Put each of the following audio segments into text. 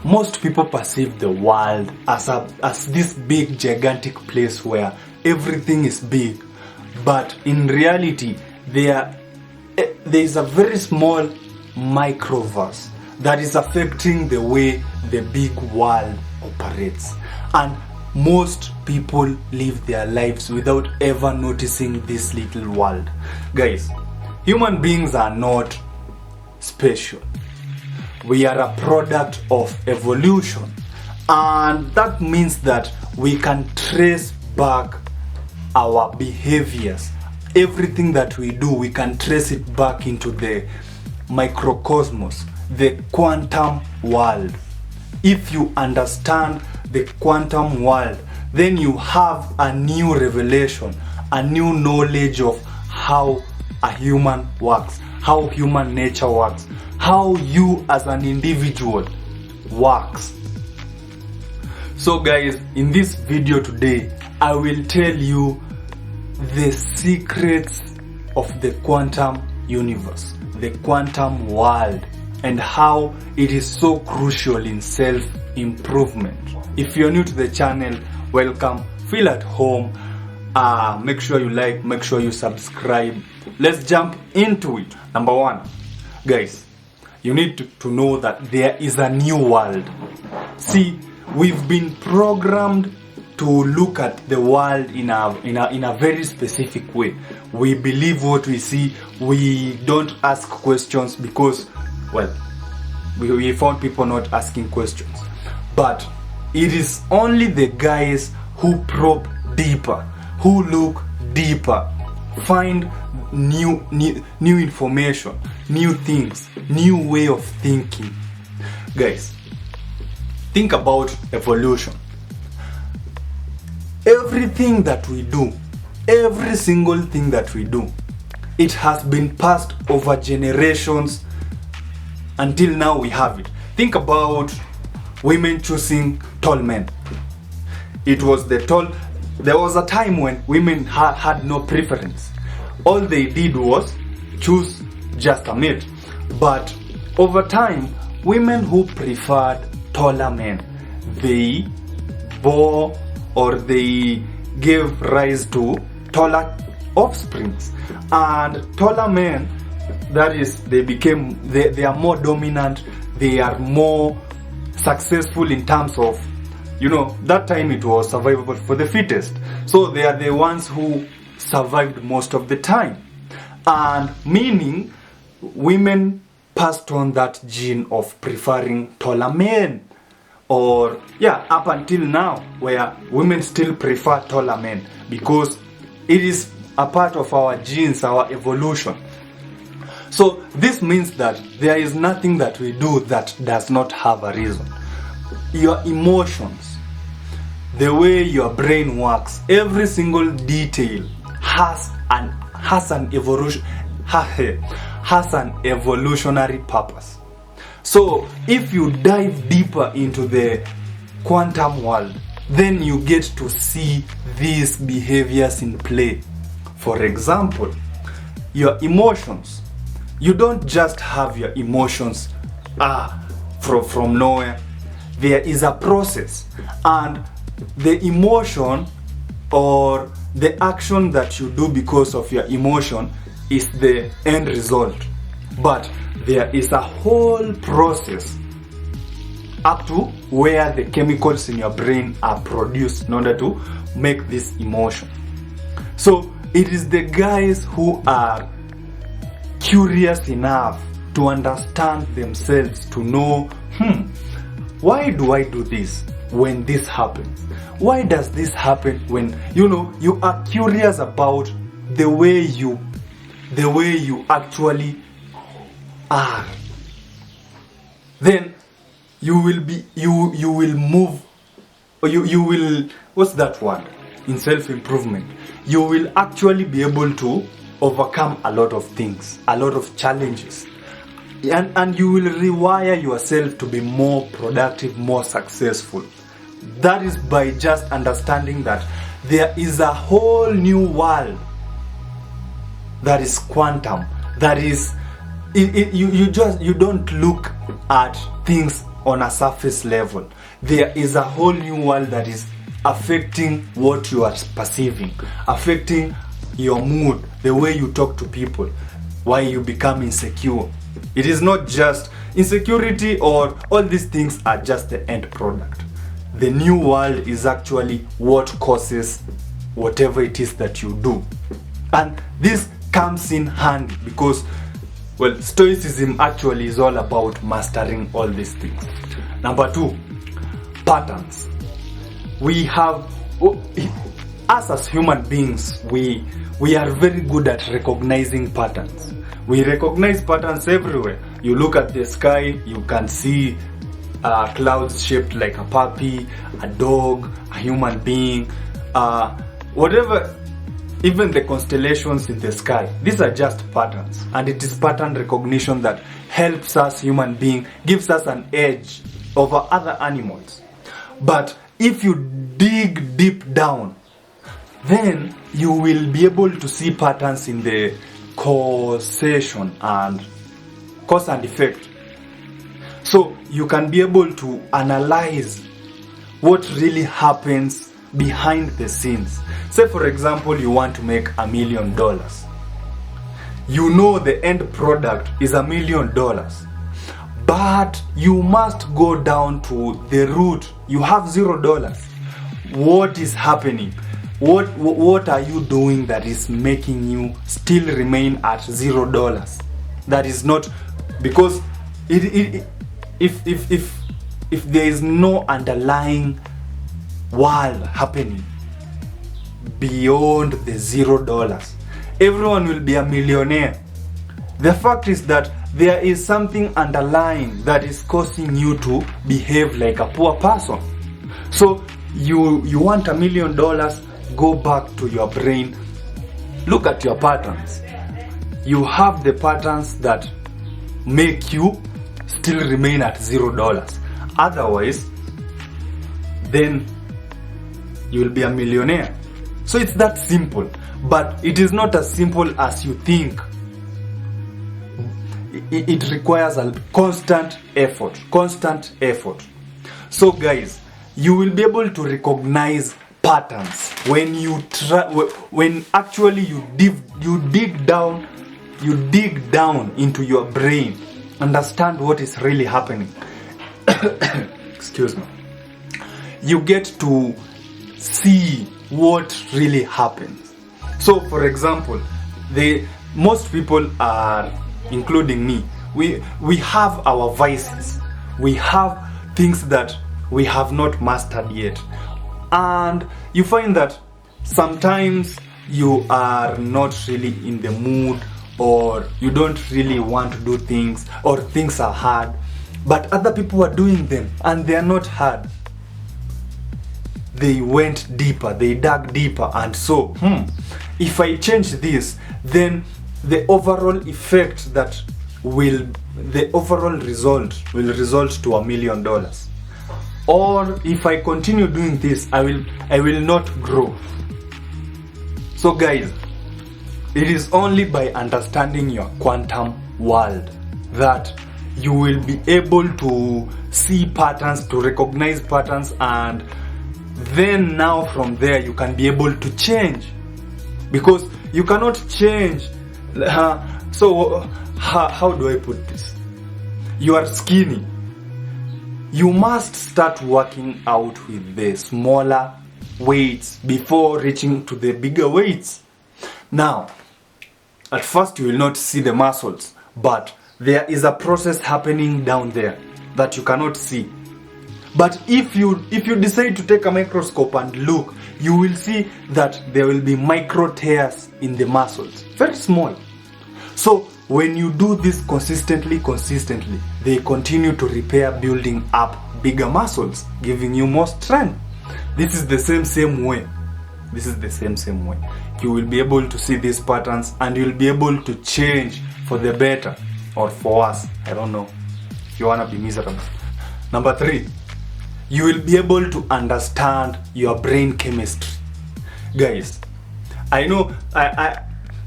most people perceive the world as this big gigantic place where everything is big, but in reality there is a very small microverse that is affecting the way the big world operates, and most people live their lives without ever noticing this little world. Guys, human beings are not special. We are a product of evolution, and that means that we can trace back our behaviors. Everything that we do, we can trace it back into the microcosmos, the quantum world. If you understand the quantum world, then you have a new revelation, a new knowledge of how a human works, how human nature works, how you as an individual works. So guys, in this video today, I will tell you the secrets of the quantum universe, the quantum world, and how it is so crucial in self-improvement. If you're new to the channel, welcome, feel at home. Make sure you like, make sure you subscribe. Let's jump into it. Number one, guys, you need to know that there is a new world. See, we've been programmed to look at the world in a very specific way. We believe what we see. We don't ask questions because, well, we found people not asking questions. But it is only the guys who probe deeper, who look deeper, find new information, new things, new way of thinking. Guys, think about evolution. Everything that we do, every single thing that we do, it has been passed over generations until now we have it. Think about women choosing tall men. There was a time when women had no preference. All they did was choose just a mate. But over time, women who preferred taller men, they bore or they gave rise to taller offsprings. And taller men, that is, they are more dominant, they are more successful in terms of, that time it was survival for the fittest. So they are the ones who survived most of the time. And meaning, women passed on that gene of preferring taller men. Or, up until now, where women still prefer taller men because it is a part of our genes, our evolution. So this means that there is nothing that we do that does not have a reason. Your emotions, the way your brain works, every single detail has an evolutionary purpose. So if you dive deeper into the quantum world, then you get to see these behaviors in play. For example, your emotions. You don't just have your emotions from nowhere. There is a process, and the emotion or the action that you do because of your emotion is the end result. But there is a whole process up to where the chemicals in your brain are produced in order to make this emotion. So it is the guys who are curious enough to understand themselves, to know, why do I do this when this happens? Why does this happen when, you are curious about the way you actually are. Then you will move, or you will, what's that word? In self-improvement, you will actually be able to overcome a lot of things, a lot of challenges. And you will rewire yourself to be more productive, more successful. That is by just understanding that there is a whole new world that is quantum, that is, you don't look at things on a surface level. There is a whole new world that is affecting what you are perceiving, affecting your mood, the way you talk to people, why you become insecure. It is not just insecurity, or all these things are just the end product. The new world is actually what causes whatever it is that you do. And this comes in handy because, well, Stoicism actually is all about mastering all these things. Number 2, patterns. We have, us as human beings, we are very good at recognizing patterns. We recognize patterns everywhere. You look at the sky, you can see clouds shaped like a puppy, a dog, a human being, whatever, even the constellations in the sky. These are just patterns, and it is pattern recognition that helps us human being, gives us an edge over other animals. But if you dig deep down, then you will be able to see patterns in the causation and cause and effect. So you can be able to analyze what really happens behind the scenes. Say for example, you want to make $1 million. You know the end product is $1 million, but you must go down to the root. You have $0. What is happening? What are you doing that is making you still remain at $0? That is not because if there is no underlying world happening beyond the $0, everyone will be a millionaire. The fact is that there is something underlying that is causing you to behave like a poor person. So you want $1 million, go back to your brain, look at your patterns. You have the patterns that make you still remain at $0. Otherwise, then you will be a millionaire. So it's that simple, but it is not as simple as you think. It requires a constant effort. So guys, you will be able to recognize patterns when you when actually you dig down into your brain, understand what is really happening. Excuse me. You get to see what really happens. So for example, most people are, including me, we have our vices. We have things that we have not mastered yet. And you find that sometimes you are not really in the mood, or you don't really want to do things, or things are hard, but other people are doing them and they are not hard. They went deeper, they dug deeper, and so if I change this, then the overall effect the overall result will result to $1 million. Or if I continue doing this, I will not grow. So guys, it is only by understanding your quantum world that you will be able to see patterns, to recognize patterns, and then now from there you can be able to change. Because you cannot change. So how do I put this? You are skinny. You must start working out with the smaller weights before reaching to the bigger weights. Now, at first you will not see the muscles, but there is a process happening down there that you cannot see. But if you decide to take a microscope and look, you will see that there will be micro tears in the muscles, very small. So when you do this consistently, they continue to repair, building up bigger muscles, giving you more strength. This is the same way. You will be able to see these patterns, and you'll be able to change for the better or for worse. I don't know if you want to be miserable. Number 3, you will be able to understand your brain chemistry. Guys, I know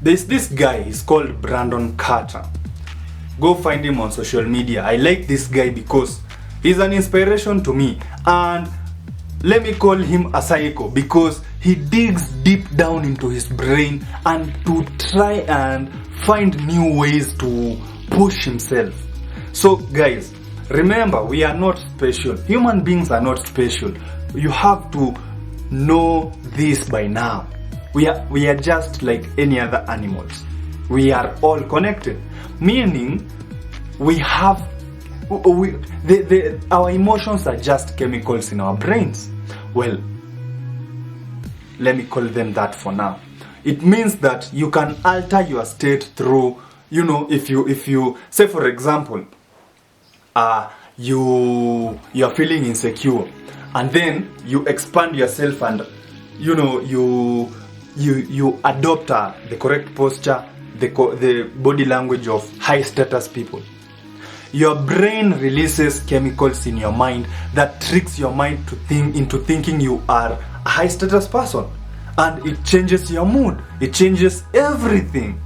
there's this guy, he's called Brandon Carter. Go find him on social media. I like this guy because He's an inspiration to me, and let me call him a psycho because he digs deep down into his brain and to try and find new ways to push himself. So guys, remember, we are not special. Human beings are not special. You have to know this by now. We are just like any other animals. We are all connected, meaning our emotions are just chemicals in our brains. Well, let me call them that for now. It means that you can alter your state through, if you say, for example, you are feeling insecure, and then you expand yourself and you adopt the correct posture, the body language of high status people. Your brain releases chemicals in your mind that tricks your mind into thinking you are a high status person, and it changes your mood, it changes everything.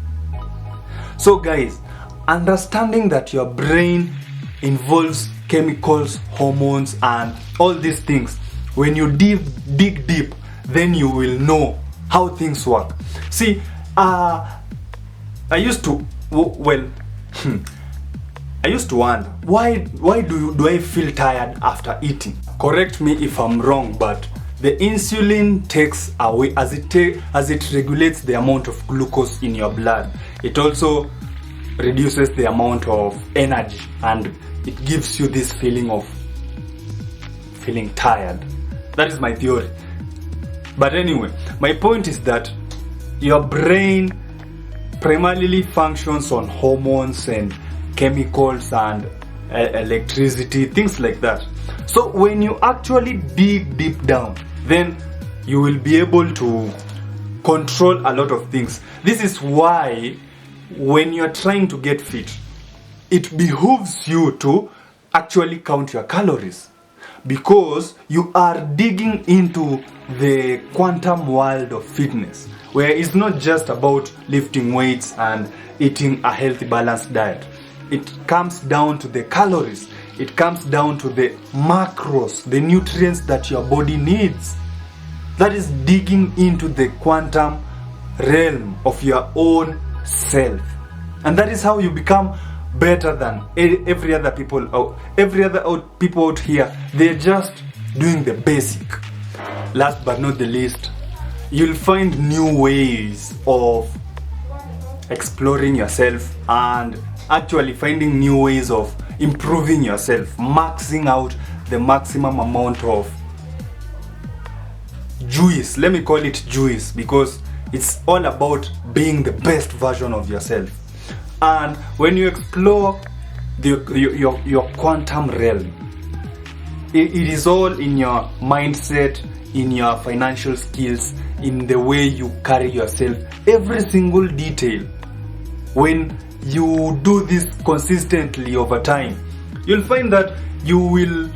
So guys, understanding that your brain involves chemicals, hormones, and all these things, when you dig deep, then you will know how things work. See, I used to wonder, why do I feel tired after eating? Correct me if I'm wrong, but the insulin takes away, as it regulates the amount of glucose in your blood, it also reduces the amount of energy, and it gives you this feeling of feeling tired. That is my theory. But anyway, my point is that your brain primarily functions on hormones and chemicals and electricity, things like that. So when you actually dig deep down, then you will be able to control a lot of things. This is why when you're trying to get fit, it behooves you to actually count your calories, because you are digging into the quantum world of fitness, where it's not just about lifting weights and eating a healthy, balanced diet. It comes down to the calories. It comes down to the macros, the nutrients that your body needs. That is digging into the quantum realm of your own self. And that is how you become better than every other people out here. They're just doing the basic. Last but not the least, you'll find new ways of exploring yourself and actually finding new ways of improving yourself, maxing out the maximum amount of juice. Let me call it juice, because it's all about being the best version of yourself. And when you explore your quantum realm, it is all in your mindset, in your financial skills, in the way you carry yourself, every single detail. When you do this consistently over time, you'll find that you will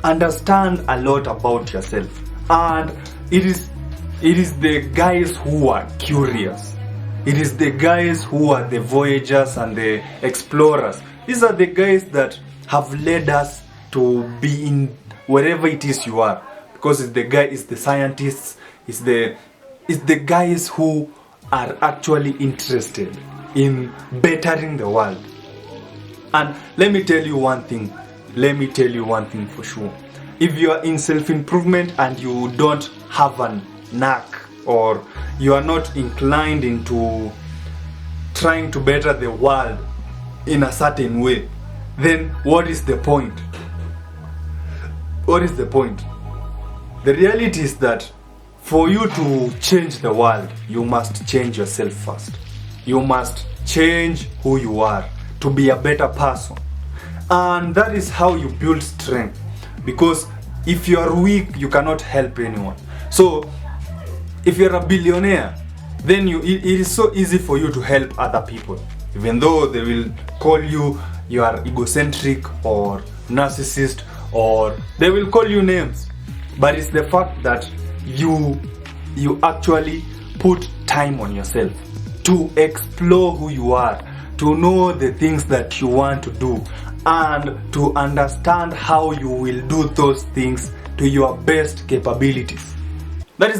understand a lot about yourself. And it is the guys who are curious. It is the guys who are the voyagers and the explorers. These are the guys that have led us to be in wherever it is you are. Because it's the scientists, it's the guys who are actually interested in bettering the world. And let me tell you one thing for sure. If you are in self-improvement and you don't have a knack, or you are not inclined into trying to better the world in a certain way, then what is the point? What is the point? The reality is that for you to change the world, you must change yourself first. You must change who you are to be a better person. And that is how you build strength. Because if you are weak, you cannot help anyone. So if you're a billionaire, then it is so easy for you to help other people, even though they will call you are egocentric or narcissist, or they will call you names. But it's the fact that you actually put time on yourself to explore who you are, to know the things that you want to do, and to understand how you will do those things to your best capabilities. That is the